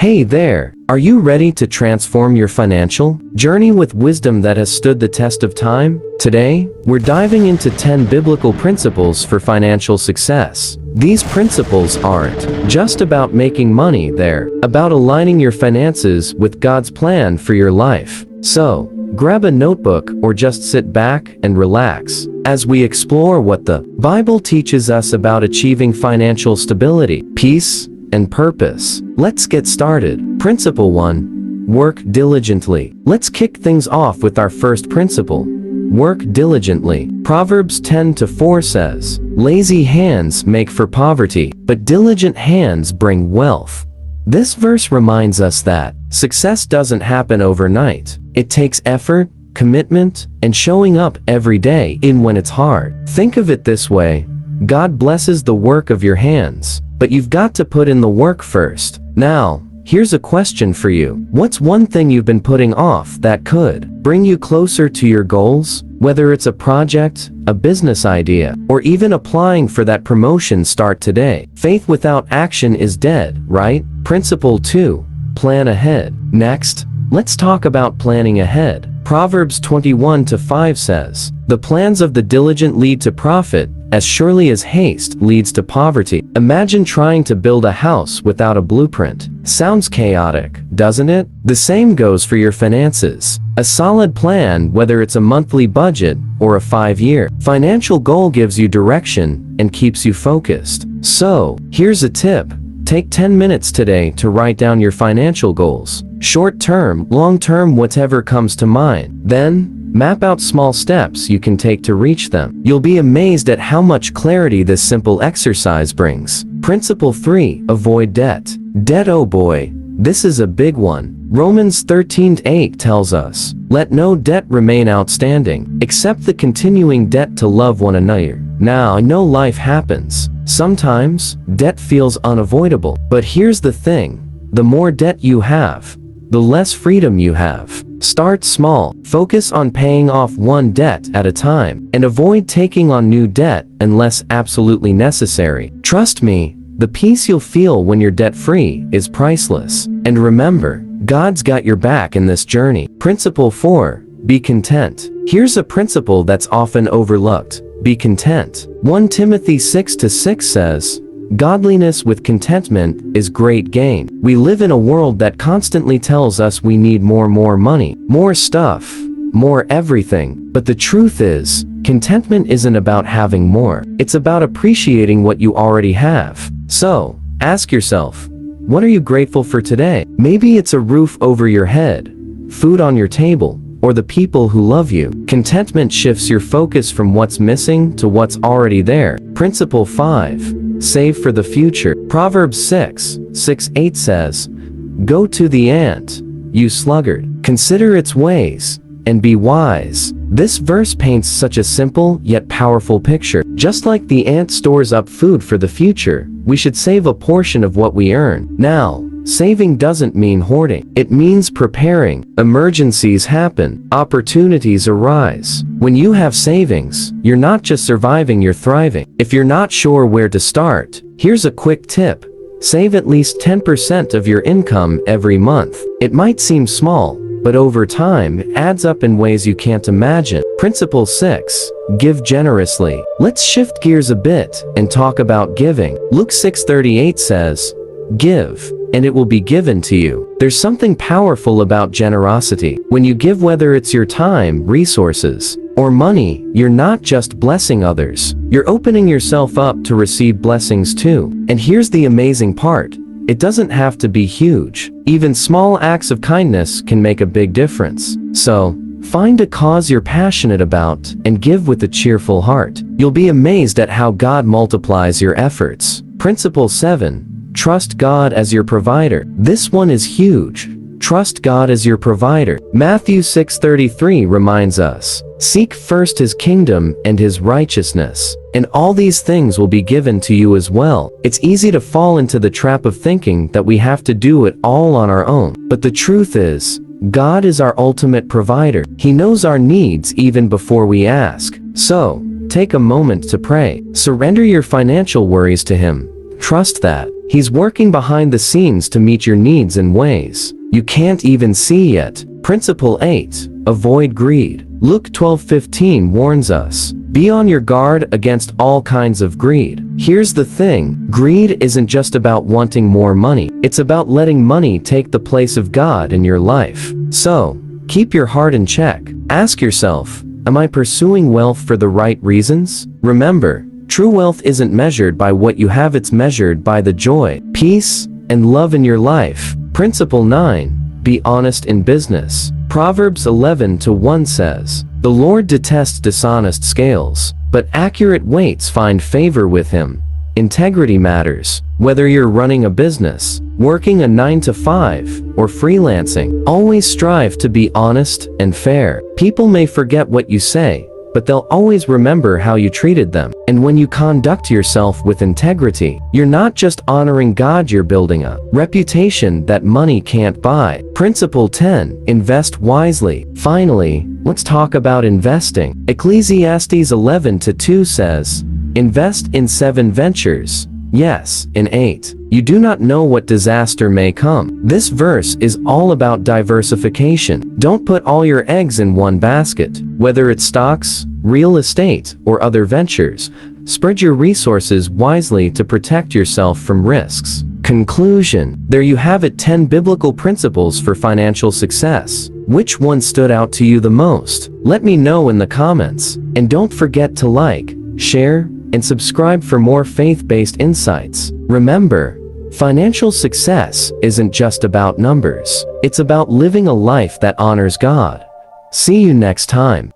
Hey there, are you ready to transform your financial journey with wisdom that has stood the test of time? Today, we're diving into 10 biblical principles for financial success. These principles aren't just about making money, they're about aligning your finances with God's plan for your life. So, grab a notebook or just sit back and relax as we explore what the Bible teaches us about achieving financial stability, peace, and purpose. Let's get started. Principle 1. Work diligently. Let's kick things off with our first principle. Work diligently. Proverbs 10:4 says, "Lazy hands make for poverty, but diligent hands bring wealth." This verse reminds us that success doesn't happen overnight. It takes effort, commitment, and showing up every day even when it's hard. Think of it this way. God blesses the work of your hands, but you've got to put in the work first. Now, here's a question for you. What's one thing you've been putting off that could bring you closer to your goals? Whether it's a project, a business idea, or even applying for that promotion, start today. Faith without action is dead, right? Principle 2. Plan ahead. Next, let's talk about planning ahead. Proverbs 21:5 says, "The plans of the diligent lead to profit, as surely as haste leads to poverty." Imagine trying to build a house without a blueprint. Sounds chaotic, doesn't it? The same goes for your finances. A solid plan, whether it's a monthly budget or a 5-year financial goal, gives you direction and keeps you focused. So, here's a tip. Take 10 minutes today to write down your financial goals. Short term, long term, whatever comes to mind. Then, map out small steps you can take to reach them. You'll be amazed at how much clarity this simple exercise brings. Principle 3. Avoid debt. Debt, oh boy, this is a big one. Romans 13:8 tells us, "Let no debt remain outstanding, except the continuing debt to love one another." Now, I know life happens. Sometimes, debt feels unavoidable. But here's the thing. The more debt you have, the less freedom you have. Start small. Focus on paying off one debt at a time, and avoid taking on new debt unless absolutely necessary. Trust me, the peace you'll feel when you're debt-free is priceless. And remember, God's got your back in this journey. Principle 4. Be content. Here's a principle that's often overlooked. Be content. 1 Timothy 6:6 says, "Godliness with contentment is great gain." We live in a world that constantly tells us we need more money, more stuff, more everything. But the truth is, contentment isn't about having more. It's about appreciating what you already have. So, ask yourself, what are you grateful for today? Maybe it's a roof over your head, food on your table, or the people who love you. Contentment shifts your focus from what's missing to what's already there. Principle 5. Save for the future. Proverbs 6:8 says, "Go to the ant, you sluggard. Consider its ways, and be wise." This verse paints such a simple yet powerful picture. Just like the ant stores up food for the future, we should save a portion of what we earn now. Saving doesn't mean hoarding. It means preparing. Emergencies happen. Opportunities arise. When you have savings, you're not just surviving, you're thriving. If you're not sure where to start, here's a quick tip. Save at least 10% of your income every month. It might seem small, but over time, it adds up in ways you can't imagine. Principle 6. Give generously. Let's shift gears a bit and talk about giving. Luke 6:38 says, "Give, and it will be given to you." There's something powerful about generosity. When you give, whether it's your time, resources, or money, you're not just blessing others. You're opening yourself up to receive blessings too. And here's the amazing part. It doesn't have to be huge. Even small acts of kindness can make a big difference. So, find a cause you're passionate about and give with a cheerful heart. You'll be amazed at how God multiplies your efforts. Principle 7. Trust God as your provider. This one is huge. Trust God as your provider. Matthew 6:33 reminds us, "Seek first his kingdom and his righteousness, and all these things will be given to you as well." It's easy to fall into the trap of thinking that we have to do it all on our own. But the truth is, God is our ultimate provider. He knows our needs even before we ask. So, take a moment to pray. Surrender your financial worries to him. Trust that He's working behind the scenes to meet your needs in ways you can't even see yet. Principle 8. Avoid greed. Luke 12:15 warns us, be on your guard against all kinds of greed. Here's the thing, greed isn't just about wanting more money, it's about letting money take the place of God in your life. So, keep your heart in check. Ask yourself, am I pursuing wealth for the right reasons? Remember, true wealth isn't measured by what you have, it's measured by the joy, peace, and love in your life. Principle 9. Be honest in business. Proverbs 11:1 says, the Lord detests dishonest scales, but accurate weights find favor with Him. Integrity matters. Whether you're running a business, working a 9 to 5, or freelancing, always strive to be honest and fair. People may forget what you say, but they'll always remember how you treated them. And when you conduct yourself with integrity, you're not just honoring God, you're building a reputation that money can't buy. Principle 10. Invest wisely. Finally, let's talk about investing. Ecclesiastes 11:2 says, invest in 7 ventures, yes, in 8. You do not know what disaster may come. This verse is all about diversification. Don't put all your eggs in one basket. Whether it's stocks, real estate, or other ventures, spread your resources wisely to protect yourself from risks. Conclusion. There you have it, 10 biblical principles for financial success. Which one stood out to you the most? Let me know in the comments. And don't forget to like, share, and subscribe for more faith-based insights. Remember, financial success isn't just about numbers. It's about living a life that honors God. See you next time.